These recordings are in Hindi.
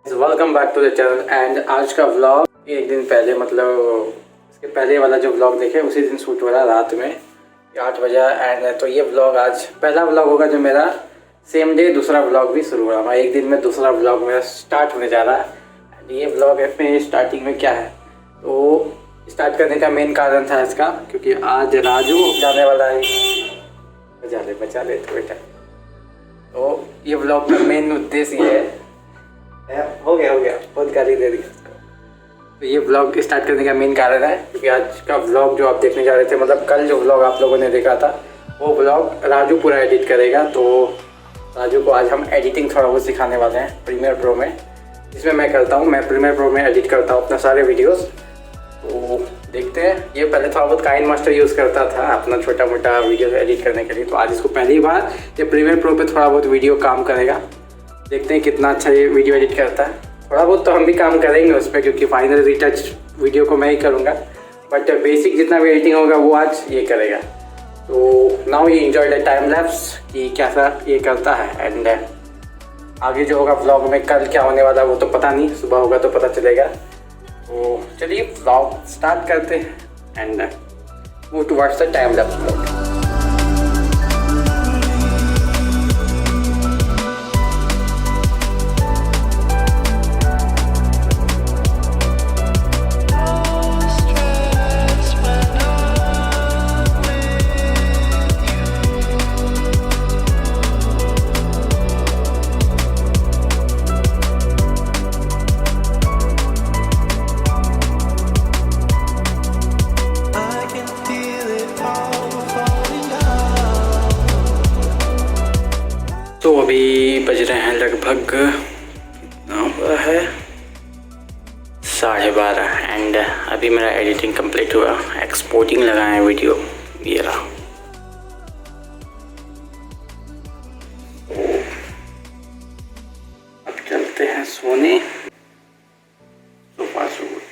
Welcome back to the channel and आज का व्लॉग एक दिन पहले मतलब इसके पहले वाला जो व्लॉग देखे उसी दिन शूट हो रहा है रात में 8 बजे। एंड तो ये व्लॉग आज पहला व्लॉग होगा जो मेरा सेम डे दूसरा व्लॉग भी शुरू हो रहा है। एक दिन में दूसरा व्लॉग मेरा स्टार्ट होने जा रहा है। एंड ये व्लॉग में स्टार्टिंग में क्या है तो स्टार्ट करने का मेन कारण था इसका, क्योंकि आज राजू जाने वाला है। बचा ले तो बेटा। तो ये व्लॉग का मेन उद्देश्य ये है। हो गया बहुत गाली दे दी। तो ये व्लॉग स्टार्ट करने का मेन कारण है क्योंकि आज का व्लॉग जो आप देखने जा रहे थे, मतलब कल जो व्लॉग आप लोगों ने देखा था वो व्लॉग राजू पूरा एडिट करेगा। तो राजू को आज हम एडिटिंग थोड़ा बहुत सिखाने वाले हैं प्रीमियर प्रो में, जिसमें मैं करता हूँ। मैं प्रीमियर प्रो में एडिट करता हूँ अपने सारे वीडियोस। तो देखते हैं। ये पहले थोड़ा बहुत काइन मास्टर यूज़ करता था अपना छोटा मोटा वीडियो एडिट करने के लिए। तो आज इसको पहली बार ये प्रीमियर प्रो पे थोड़ा बहुत वीडियो काम करेगा। देखते हैं कितना अच्छा ये वीडियो एडिट करता है। थोड़ा बहुत तो हम भी काम करेंगे उस पर, क्योंकि फाइनल रिटच वीडियो को मैं ही करूँगा, बट बेसिक जितना भी एडिटिंग होगा वो आज ये करेगा। तो नाउ ये एंजॉय द टाइम लैप्स कि कैसा ये करता है। एंड आगे जो होगा व्लॉग में कल क्या होने वाला वो तो पता नहीं, सुबह होगा तो पता चलेगा। तो चलिए व्लॉग स्टार्ट करते हैं and move towards the time lapse vlog. तो अभी बज रहे हैं लगभग कितना हुआ है 12:30 एंड अभी मेरा एडिटिंग कंप्लीट हुआ। एक्सपोर्टिंग लगाए हैं वीडियो, ये रहा। अब चलते हैं सोने। सोफा सूट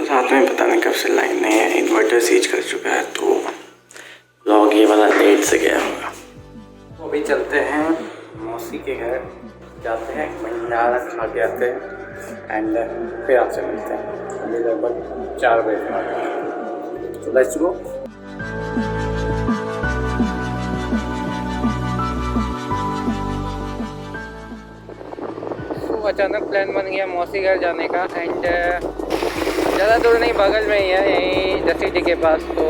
रात में पता नहीं कब से लाइन नहीं है, इन्वर्टर सीज कर चुका है तो व्लॉग ये वाला लेट से गया होगा। तो अभी चलते हैं मौसी के घर, जाते हैं भंडारा खा के आते हैं एंड फिर आपसे मिलते हैं। अभी लगभग 4 बजे। तो लेट्स गो। तो अचानक प्लान बन गया मौसी घर जाने का एंड ज़्यादा दूर नहीं, बगल में ही है, यहीं जसीडी के पास। तो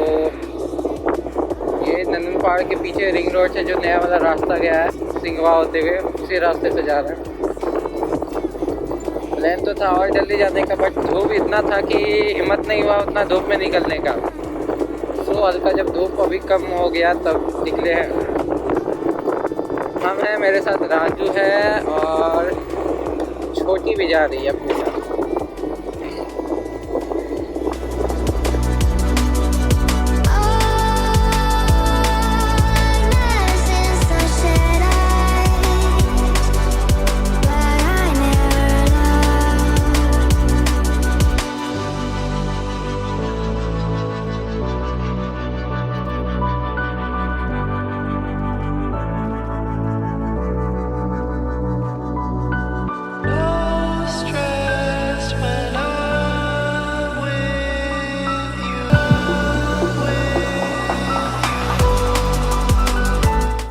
ये नंदन पहाड़ के पीछे रिंग रोड से जो नया वाला रास्ता गया है सिंगवा होते हुए, उसी रास्ते से जा रहे हैं। प्लान तो था और जल्दी जाने का, बट धूप इतना था कि हिम्मत नहीं हुआ उतना धूप में निकलने का। तो हल्का जब धूप अभी कम हो गया तब निकले हैं। हम हैं, मेरे साथ राजू है और छोटी भी जा रही है अपने साथ।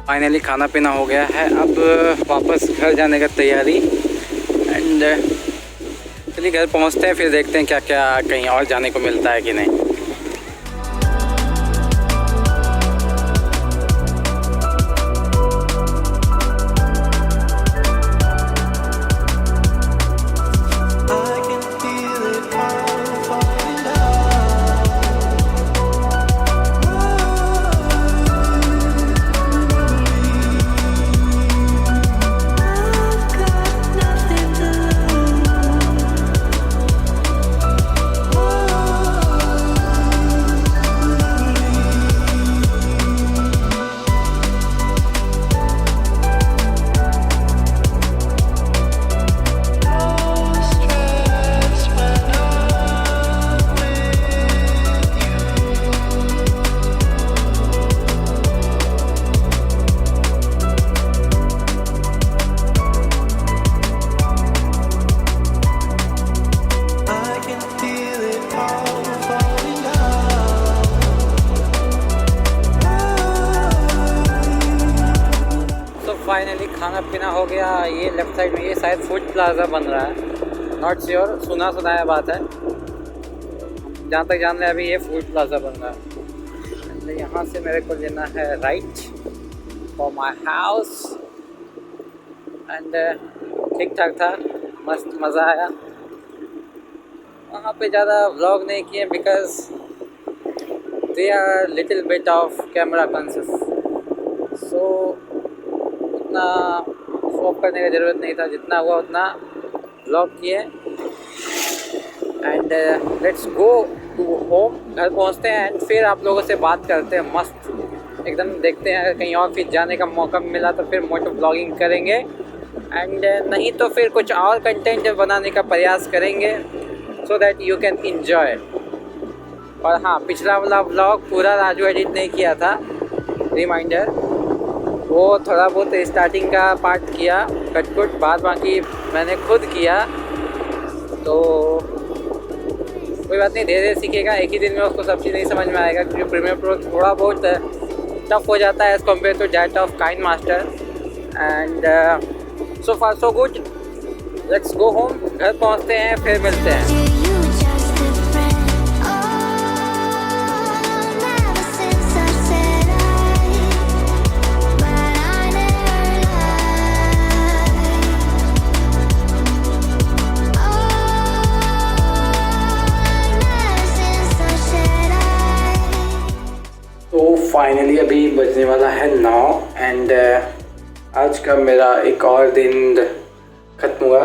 फाइनली खाना पीना हो गया है, अब वापस घर जाने का तैयारी। एंड चलिए घर पहुंचते हैं, फिर देखते हैं क्या क्या कहीं और जाने को मिलता है कि नहीं। खाना पीना हो गया। ये लेफ्ट साइड में ये शायद फूड प्लाजा बन रहा है, नॉट श्योर, सुना सुनाया बात है। जहाँ तक जान रहे हैं अभी ये फूड प्लाजा बन रहा है। तो यहाँ से मेरे को लेना है right for my house. And ठीक ठाक था, मस्त मज़ा आया। वहाँ पे ज़्यादा व्लॉग नहीं किए because they are little bit of camera conscious, so उतना शॉप करने की ज़रूरत नहीं था, जितना हुआ उतना व्लॉग किए। And let's go to home, घर पहुँचते हैं एंड फिर आप लोगों से बात करते हैं मस्त एकदम। देखते हैं अगर कहीं और फिर जाने का मौका मिला तो फिर मोटो ब्लॉगिंग करेंगे, एंड नहीं तो फिर कुछ और कंटेंट बनाने का प्रयास करेंगे so that you can enjoy. और हाँ, पिछला वाला व्लॉग पूरा राजू एडिट नहीं किया था, रिमाइंडर, वो थोड़ा बहुत स्टार्टिंग का पार्ट किया कट बाद बाकी मैंने खुद किया। तो कोई बात नहीं, धीरे धीरे सीखेगा, एक ही दिन में उसको सब चीज़ नहीं समझ में आएगा, क्योंकि प्रीमियर प्रो थोड़ा बहुत टफ हो जाता है as compared to that of kind master. And so far so good, let's go home, घर पहुंचते हैं फिर मिलते हैं। तो फाइनली अभी बजने वाला है 9 एंड आज का मेरा एक और दिन ख़त्म हुआ।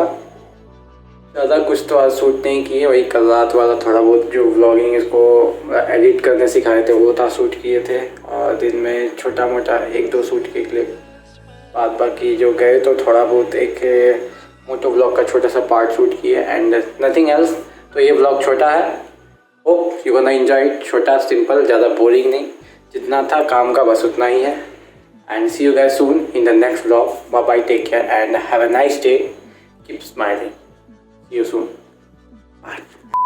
ज़्यादा कुछ तो आज शूट नहीं किए, वही कल रात वाला थोड़ा बहुत जो व्लॉगिंग इसको एडिट करने सिखाए थे वो था शूट किए थे, और दिन में छोटा मोटा 1-2 शूट के क्लिप, बाद बाकी जो गए तो थोड़ा बहुत एक मोटो व्लॉग का छोटा सा पार्ट शूट किए एंड नथिंग एल्स। तो ये व्लॉग छोटा है, hope you gonna enjoy it, छोटा सिंपल, ज़्यादा बोरिंग नहीं, जितना था काम का बस उतना ही है। And see you guys soon in the next vlog. Bye bye, take care and have a nice day. Keep smiling. See you soon. Bye.